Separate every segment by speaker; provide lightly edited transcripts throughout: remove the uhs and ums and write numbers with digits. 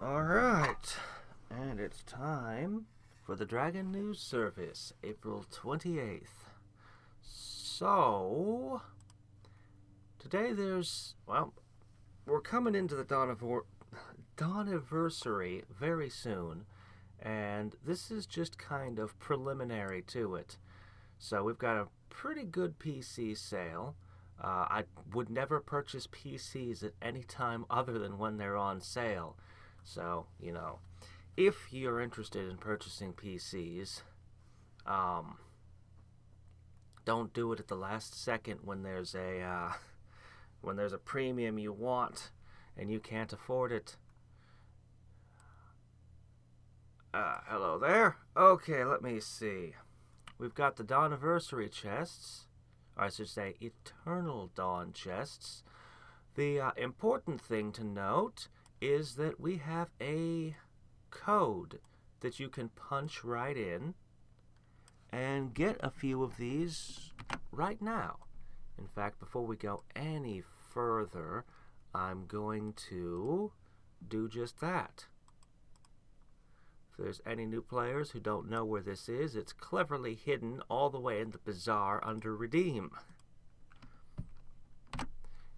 Speaker 1: Alright, and it's time for the Dragon News Service, April 28th. So, today we're coming into the Dawn-anniversary very soon, and this is just kind of preliminary to it. So we've got a pretty good PC sale. I would never purchase PCs at any time other than when they're on sale. So, if you're interested in purchasing PCs, don't do it at the last second when there's a premium you want and you can't afford it. Hello there. Okay, let me see. We've got the Dawn-anniversary chests, or I should say Eternal Dawn chests. The important thing to note is that we have a code that you can punch right in and get a few of these right now. In fact, before we go any further, I'm going to do just that. If there's any new players who don't know where this is, it's cleverly hidden all the way in the bazaar under Redeem.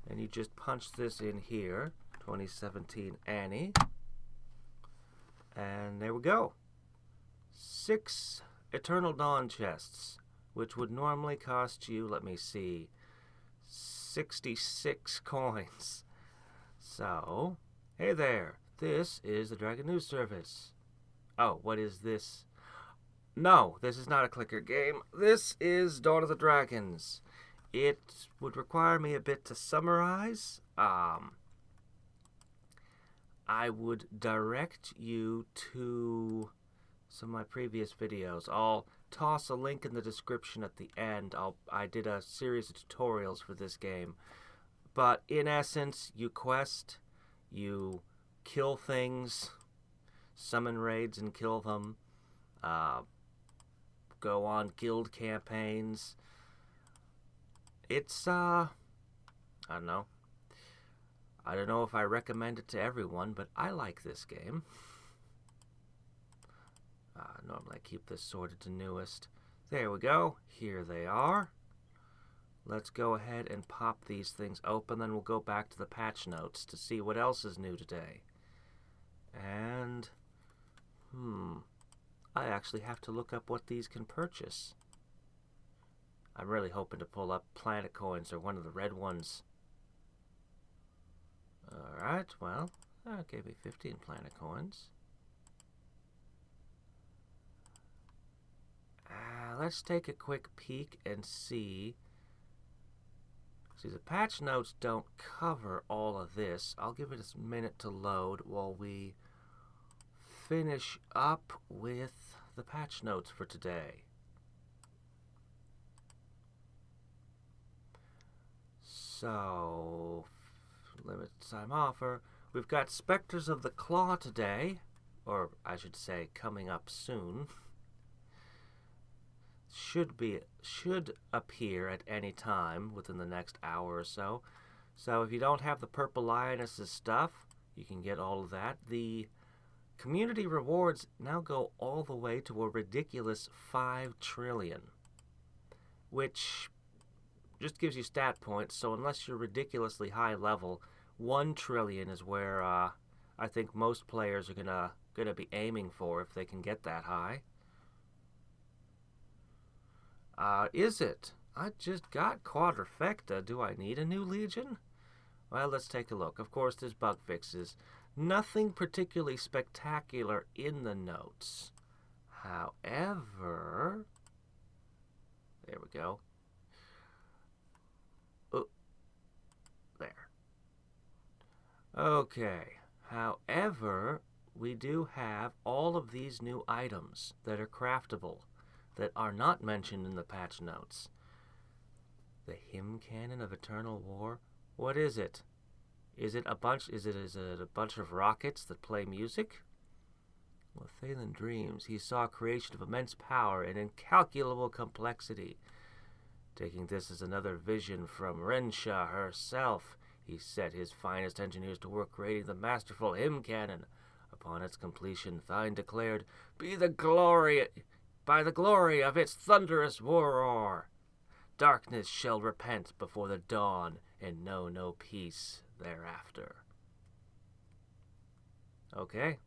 Speaker 1: And you just punch this in here, 2017 Annie. And there we go. 6 Eternal Dawn chests, which would normally cost you, let me see, 66 coins. So, hey there, this is the Dragon News Service. Oh, what is this? No, this is not a clicker game. This is Dawn of the Dragons. It would require me a bit to summarize. I would direct you to some of my previous videos. I'll toss a link in the description at the end. I did a series of tutorials for this game. But in essence, you quest, you kill things, summon raids and kill them, go on guild campaigns. It's, I don't know if I recommend it to everyone, but I like this game. Normally I keep this sorted to newest. There we go. Here they are. Let's go ahead and pop these things open, then we'll go back to the patch notes to see what else is new today. And, I actually have to look up what these can purchase. I'm really hoping to pull up planet coins or one of the red ones. Alright, well, that gave me 15 planet coins. Let's take a quick peek and see. See, the patch notes don't cover all of this. I'll give it a minute to load while we finish up with the patch notes for today. So, limited time offer. We've got Spectres of the Claw today, or I should say coming up soon. Should appear at any time within the next hour or so. So if you don't have the Purple Lioness's stuff, you can get all of that. The community rewards now go all the way to a ridiculous 5 trillion, which just gives you stat points. So unless you're ridiculously high level, 1 trillion is where I think most players are gonna be aiming for if they can get that high. Is it? I just got Quadrifecta. Do I need a new Legion? Well, let's take a look. Of course, there's bug fixes. Nothing particularly spectacular in the notes. However, there we go. Oh, there. Okay. However, we do have all of these new items that are craftable that are not mentioned in the patch notes. The hymn cannon of Eternal War? What is it? Is it a bunch of rockets that play music? Well, Thalen dreams he saw a creation of immense power and incalculable complexity. Taking this as another vision from Rensha herself, he set his finest engineers to work creating the masterful hymn cannon, a Upon its completion, Thine declared, by the glory of its thunderous roar, darkness shall repent before the dawn and know no peace thereafter. Okay.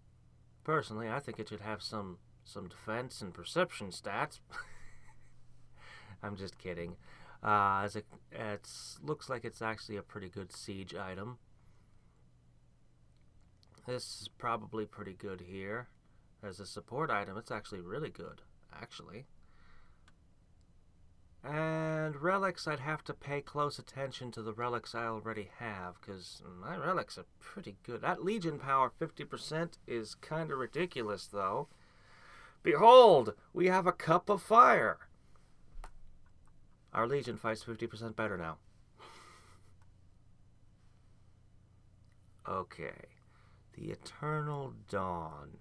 Speaker 1: Personally, I think it should have some defense and perception stats. I'm just kidding. It looks like it's actually a pretty good siege item. This is probably pretty good here. As a support item, it's actually really good, actually. And relics, I'd have to pay close attention to the relics I already have, because my relics are pretty good. That Legion power 50% is kind of ridiculous, though. Behold, we have a Cup of Fire. Our Legion fights 50% better now. Okay. The Eternal Dawn.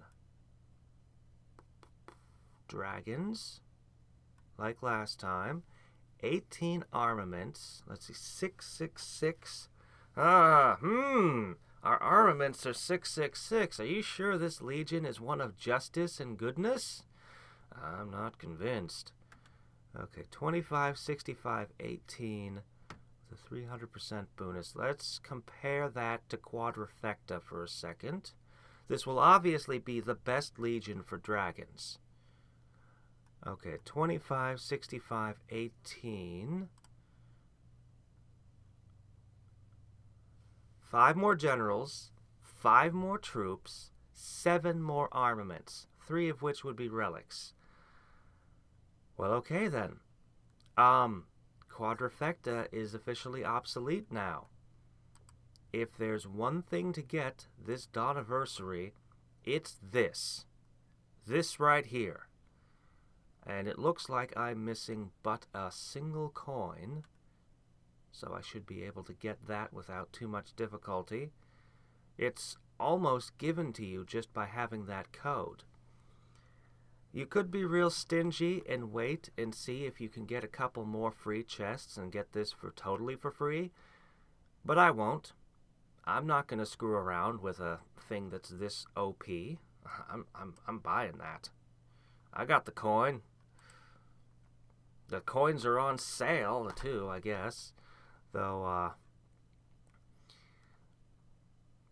Speaker 1: Dragons. Like last time. 18 armaments. Let's see. 666. Our armaments are 666. Are you sure this Legion is one of justice and goodness? I'm not convinced. Okay, 25, 65, 18 with a 300% bonus. Let's compare that to Quadrifecta for a second. This will obviously be the best Legion for dragons. Okay, 25, 65, 18. 5 more generals, 5 more troops, 7 more armaments, 3 of which would be relics. Well, okay then. Quadrifecta is officially obsolete now. If there's one thing to get this Dawniversary, it's this. This right here. And it looks like I'm missing but a single coin, so I should be able to get that without too much difficulty. It's almost given to you just by having that code. You could be real stingy and wait and see if you can get a couple more free chests and get this totally for free, but I won't. I'm not going to screw around with a thing that's this OP. I'm buying that. I got the coin. The coins are on sale too, I guess. Though,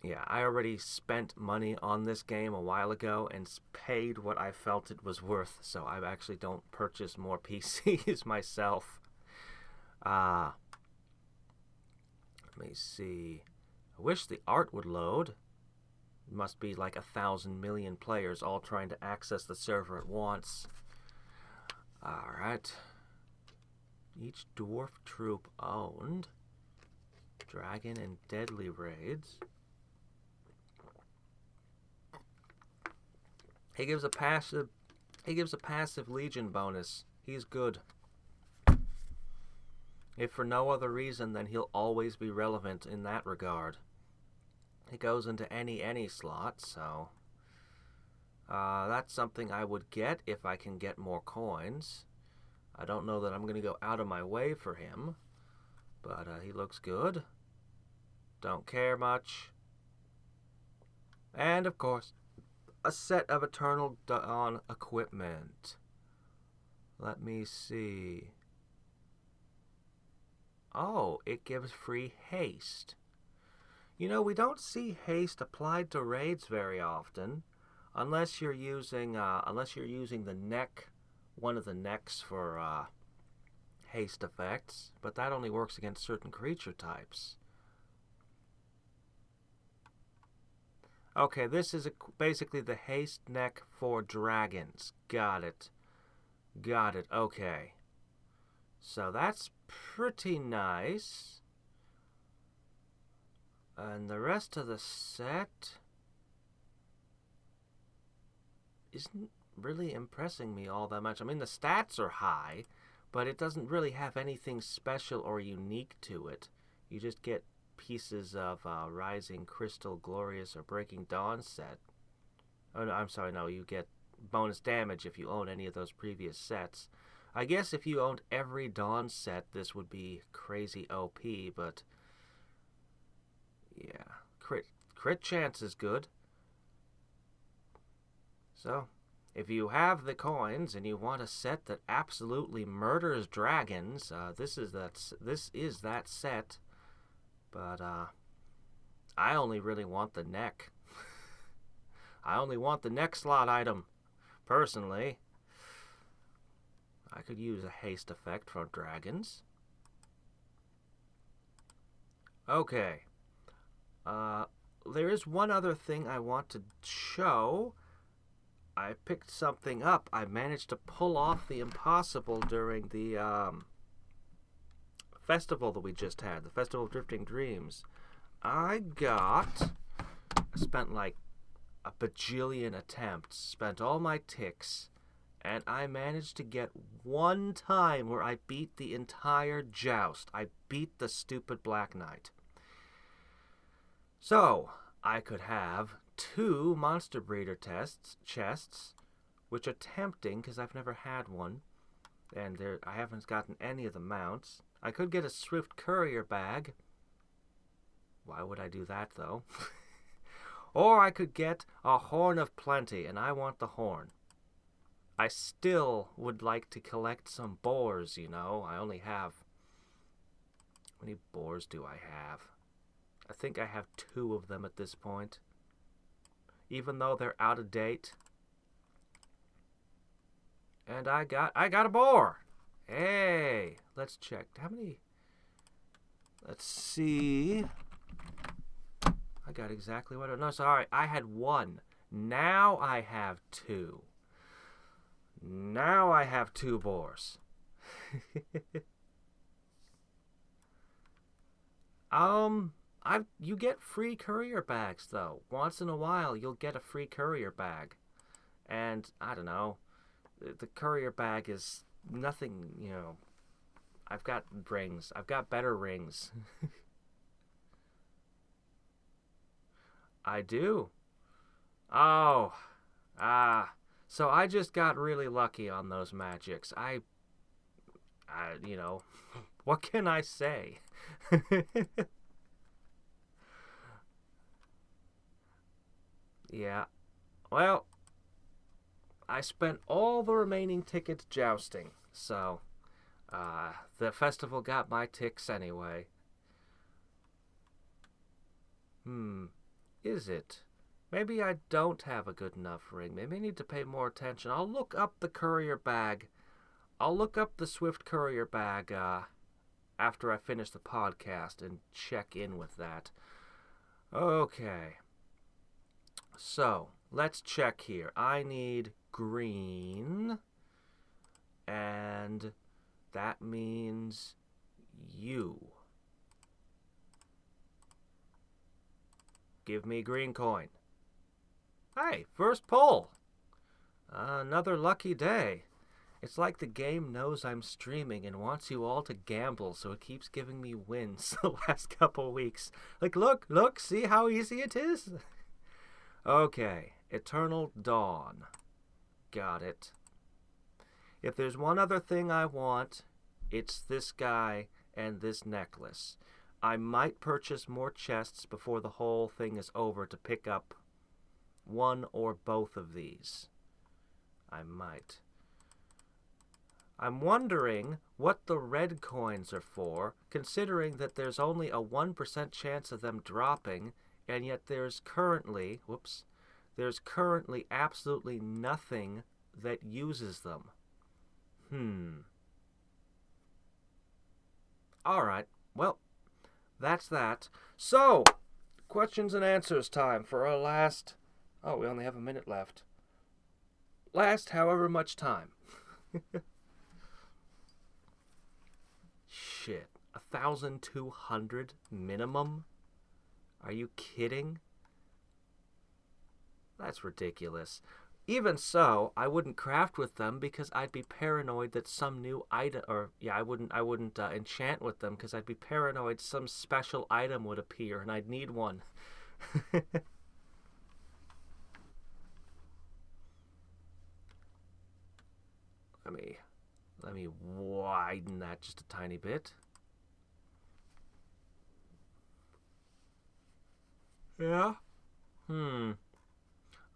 Speaker 1: yeah, I already spent money on this game a while ago and paid what I felt it was worth, so I actually don't purchase more PCs myself. Let me see. I wish the art would load. It must be like 1,000 million players all trying to access the server at once. Alright. Each dwarf troop owned. Dragon and deadly raids. He gives a passive Legion bonus. He's good. If for no other reason, then he'll always be relevant in that regard. It goes into any slot, so that's something I would get if I can get more coins. I don't know that I'm going to go out of my way for him, but he looks good. Don't care much. And, of course, a set of Eternal Dawn equipment. Let me see. Oh, it gives free haste. You know, we don't see haste applied to raids very often, unless you're using the neck, one of the necks for haste effects, but that only works against certain creature types. Okay, this is basically the haste neck for dragons. Got it. Got it. Okay. So that's pretty nice. And the rest of the set isn't really impressing me all that much. I mean, the stats are high, but it doesn't really have anything special or unique to it. You just get pieces of Rising Crystal, Glorious, or Breaking Dawn set. Oh, no, I'm sorry, no, you get bonus damage if you own any of those previous sets. I guess if you owned every Dawn set, this would be crazy OP, but yeah, crit chance is good. So, if you have the coins and you want a set that absolutely murders dragons, this is that set. But I only really want the neck. I only want the neck slot item, personally. I could use a haste effect from dragons. Okay. There is one other thing I want to show. I picked something up. I managed to pull off the impossible during the festival that we just had, the Festival of Drifting Dreams. I spent like a bajillion attempts, spent all my ticks, and I managed to get one time where I beat the entire joust. I beat the stupid Black Knight. So, I could have 2 Monster Breeder chests, which are tempting because I've never had one, and I haven't gotten any of the mounts. I could get a Swift Courier bag. Why would I do that, though? Or I could get a Horn of Plenty, and I want the horn. I still would like to collect some boars, you know. I only have... How many boars do I have? I think I have 2 of them at this point. Even though they're out of date. And I got a boar! Hey! Let's check. How many... Let's see... I got exactly what I... No, sorry. I had 1. Now I have 2. Now I have 2 boars. You get free courier bags, though. Once in a while, you'll get a free courier bag. And, I don't know, the courier bag is nothing, you know. I've got rings. I've got better rings. I do. Oh. So I just got really lucky on those magics. You know, what can I say? Yeah. Well, I spent all the remaining tickets jousting, so the festival got my ticks anyway. Is it? Maybe I don't have a good enough ring. Maybe I need to pay more attention. I'll look up the courier bag. I'll look up the Swift Courier bag after I finish the podcast and check in with that. Okay. So, let's check here. I need green, and that means you. Give me green coin. Hey, first pull. Another lucky day. It's like the game knows I'm streaming and wants you all to gamble, so it keeps giving me wins the last couple weeks. Like, look, see how easy it is? Okay, Eternal Dawn. Got it. If there's one other thing I want, it's this guy and this necklace. I might purchase more chests before the whole thing is over to pick up one or both of these. I might. I'm wondering what the red coins are for, considering that there's only a 1% chance of them dropping, and yet there's currently absolutely nothing that uses them. Alright, well, that's that. So, questions and answers time for our last... Oh, we only have a minute left. Last however much time. Shit, 1,200 minimum? Are you kidding? That's ridiculous. Even so, I wouldn't craft with them because I'd be paranoid that some new item, I wouldn't enchant with them because I'd be paranoid some special item would appear and I'd need one. Let me widen that just a tiny bit. Yeah?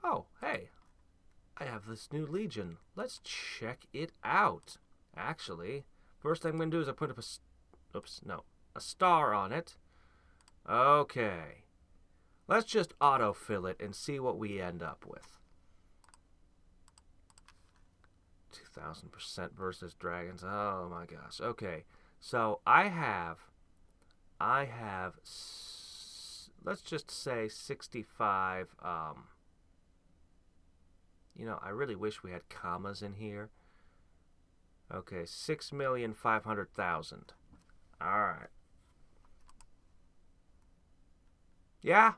Speaker 1: Oh, hey. have this new Legion. Let's check it out. Actually, first thing I'm going to do is I put up a star on it. Okay. Let's just autofill it and see what we end up with. 2000% versus dragons. Oh my gosh. Okay. So I have, let's just say 65, you know, I really wish we had commas in here. Okay, 6,500,000. Alright. Yeah.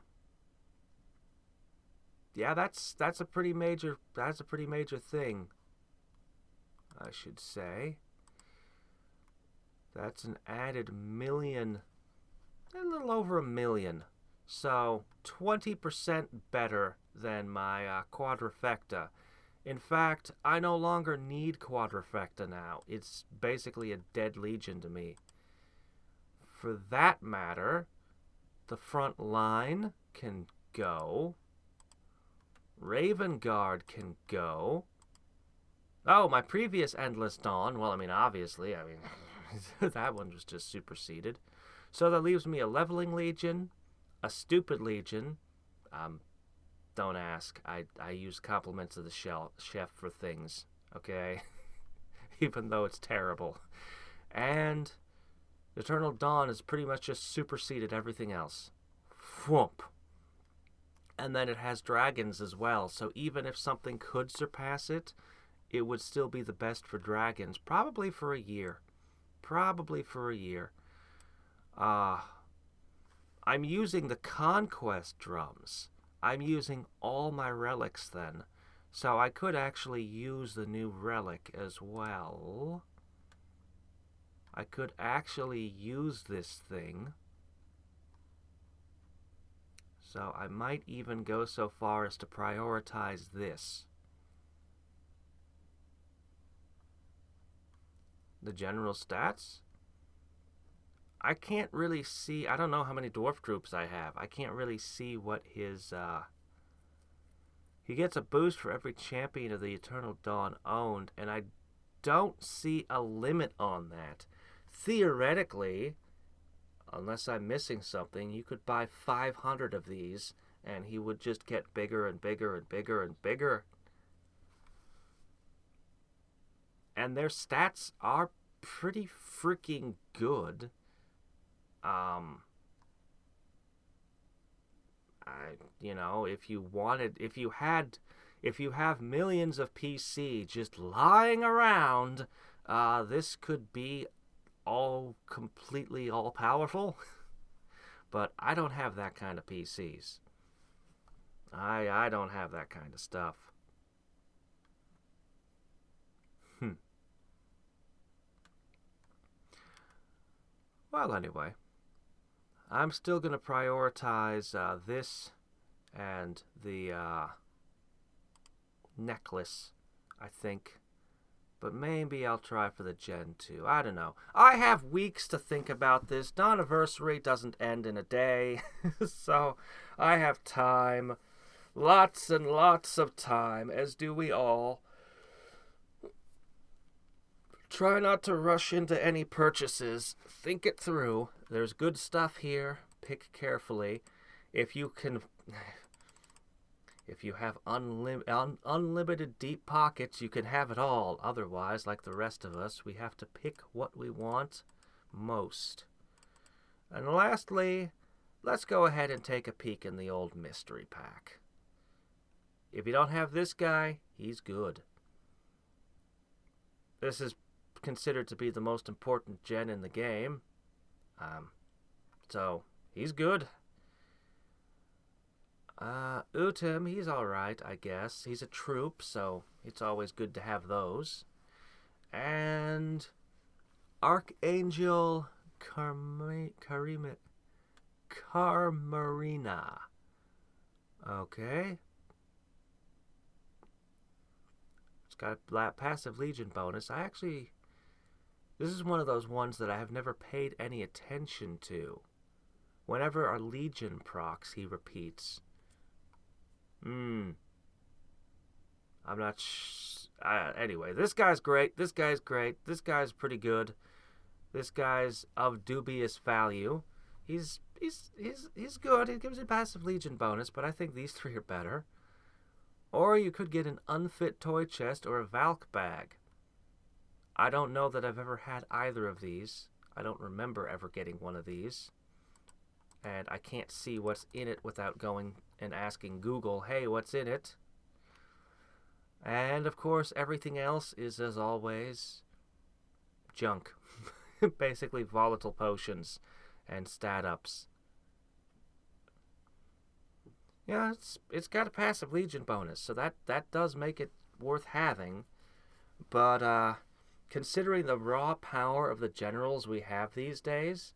Speaker 1: Yeah, that's a pretty major thing, I should say. That's an added million, a little over 1 million. So 20% better than my quadrifecta. In fact, I no longer need quadrifecta now. It's basically a dead Legion to me. For that matter, the front line can go. Raven Guard can go. Oh, my previous Endless Dawn. Well, I mean, obviously, that one was just superseded. So that leaves me a Leveling Legion, a Stupid Legion. Don't ask. I use compliments of the chef for things, okay? Even though it's terrible. And Eternal Dawn has pretty much just superseded everything else. Whoomp. And then it has dragons as well, so even if something could surpass it, it would still be the best for dragons. Probably for a year. I'm using the Conquest drums. I'm using all my relics then. So I could actually use the new relic as well. I could actually use this thing. So I might even go so far as to prioritize this. The general stats? I can't really see. I don't know how many dwarf troops I have. I can't really see what his... He gets a boost for every champion of the Eternal Dawn owned, and I don't see a limit on that. Theoretically, unless I'm missing something, you could buy 500 of these, and he would just get bigger and bigger and bigger and bigger. And their stats are pretty freaking good. You know, if you have millions of PC just lying around, this could be completely all powerful. But I don't have that kind of PCs. I don't have that kind of stuff. Well, anyway, I'm still going to prioritize this and the necklace, I think. But maybe I'll try for the Gen 2. I don't know. I have weeks to think about this. Dawniversary doesn't end in a day. So I have time. Lots and lots of time, as do we all. Try not to rush into any purchases. Think it through. There's good stuff here. Pick carefully. If you have unlimited deep pockets, you can have it all. Otherwise, like the rest of us, we have to pick what we want most. And lastly, let's go ahead and take a peek in the old mystery pack. If you don't have this guy, he's good. This is considered to be the most important gen in the game. So, he's good. Utim, he's alright, I guess. He's a troop, so it's always good to have those. And Archangel Carmarina. Okay. It's got a passive Legion bonus. This is one of those ones that I have never paid any attention to. Whenever a Legion procs, he repeats. I'm not anyway, this guy's great. This guy's great. This guy's pretty good. This guy's of dubious value. He's good. He gives you a passive Legion bonus, but I think these three are better. Or you could get an unfit toy chest or a Valk bag. I don't know that I've ever had either of these. I don't remember ever getting one of these. And I can't see what's in it without going and asking Google, hey, what's in it? And, of course, everything else is, as always, junk. Basically volatile potions and stat ups. Yeah, it's got a passive Legion bonus, so that does make it worth having. But considering the raw power of the generals we have these days,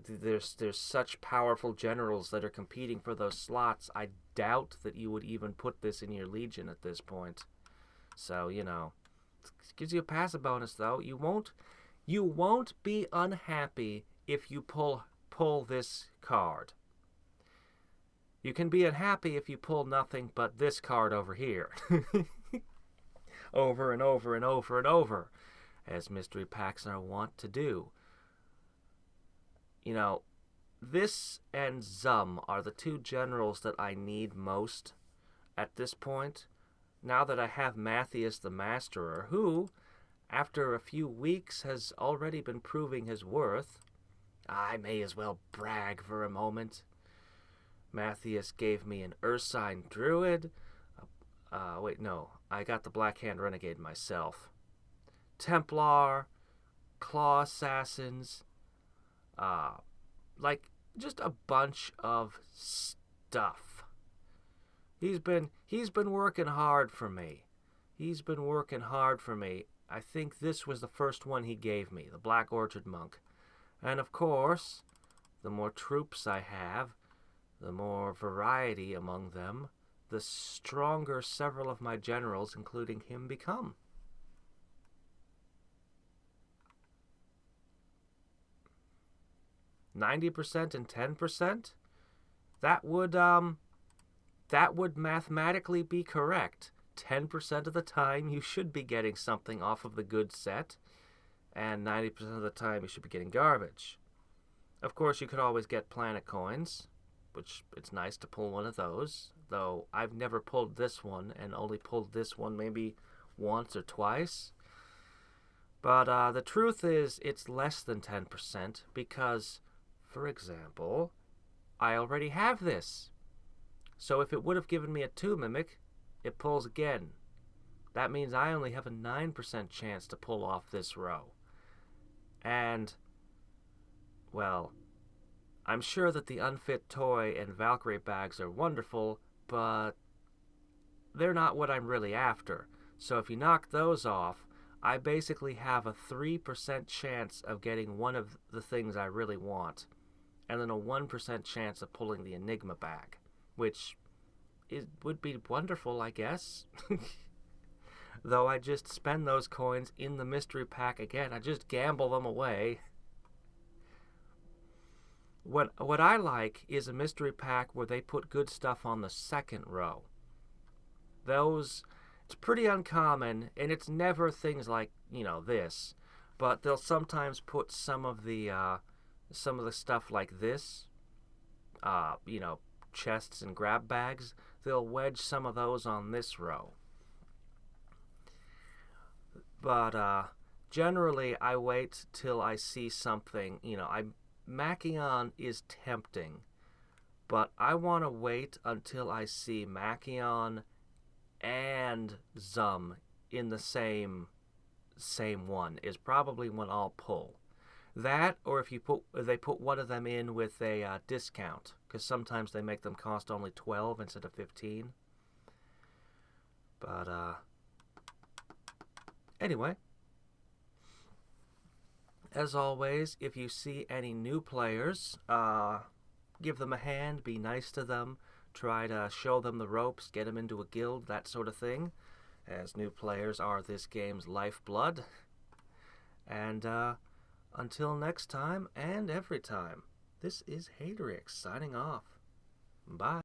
Speaker 1: there's such powerful generals that are competing for those slots. I doubt that you would even put this in your Legion at this point. So, you know, it gives you a passive bonus though. You won't be unhappy if you pull this card. You can be unhappy if you pull nothing but this card over here. Over and over and over and over, as mystery packs are wont to do. You know, this and Zum are the two generals that I need most at this point. Now that I have Matthias the Masterer, who, after a few weeks, has already been proving his worth. I may as well brag for a moment. Matthias gave me an Ursine Druid. Wait, no. I got the Black Hand Renegade myself. Templar, Claw Assassins, like, just a bunch of stuff. He's been working hard for me. He's been working hard for me. I think this was the first one he gave me, the Black Orchard Monk. And of course, the more troops I have, the more variety among them, the stronger several of my generals, including him, become. %90 and 10%? That would mathematically be correct. 10% of the time you should be getting something off of the good set, and 90% of the time you should be getting garbage. Of course, you could always get planet coins, which it's nice to pull one of those, though I've never pulled this one and only pulled this one maybe once or twice. But the truth is it's less than 10% because, for example, I already have this. So if it would have given me a 2 Mimic, it pulls again. That means I only have a 9% chance to pull off this row. And, well, I'm sure that the unfit toy and Valkyrie bags are wonderful, but they're not what I'm really after. So if you knock those off, I basically have a 3% chance of getting one of the things I really want, and then a 1% chance of pulling the Enigma bag, which would be wonderful, I guess. Though I just spend those coins in the mystery pack again. I just gamble them away. What I like is a mystery pack where they put good stuff on the second row. It's pretty uncommon, and it's never things like, you know, this, but they'll sometimes put some of the stuff like this, you know, chests and grab bags. They'll wedge some of those on this row. But generally, I wait till I see something, you know, Machion is tempting, but I want to wait until I see Machion and Zum in the same one is probably when I'll pull. That, or if they put one of them in with a discount, because sometimes they make them cost only 12 instead of 15. But anyway, as always, if you see any new players, give them a hand, be nice to them, try to show them the ropes, get them into a guild, that sort of thing, as new players are this game's lifeblood. And until next time, and every time, this is Hadriex signing off. Bye.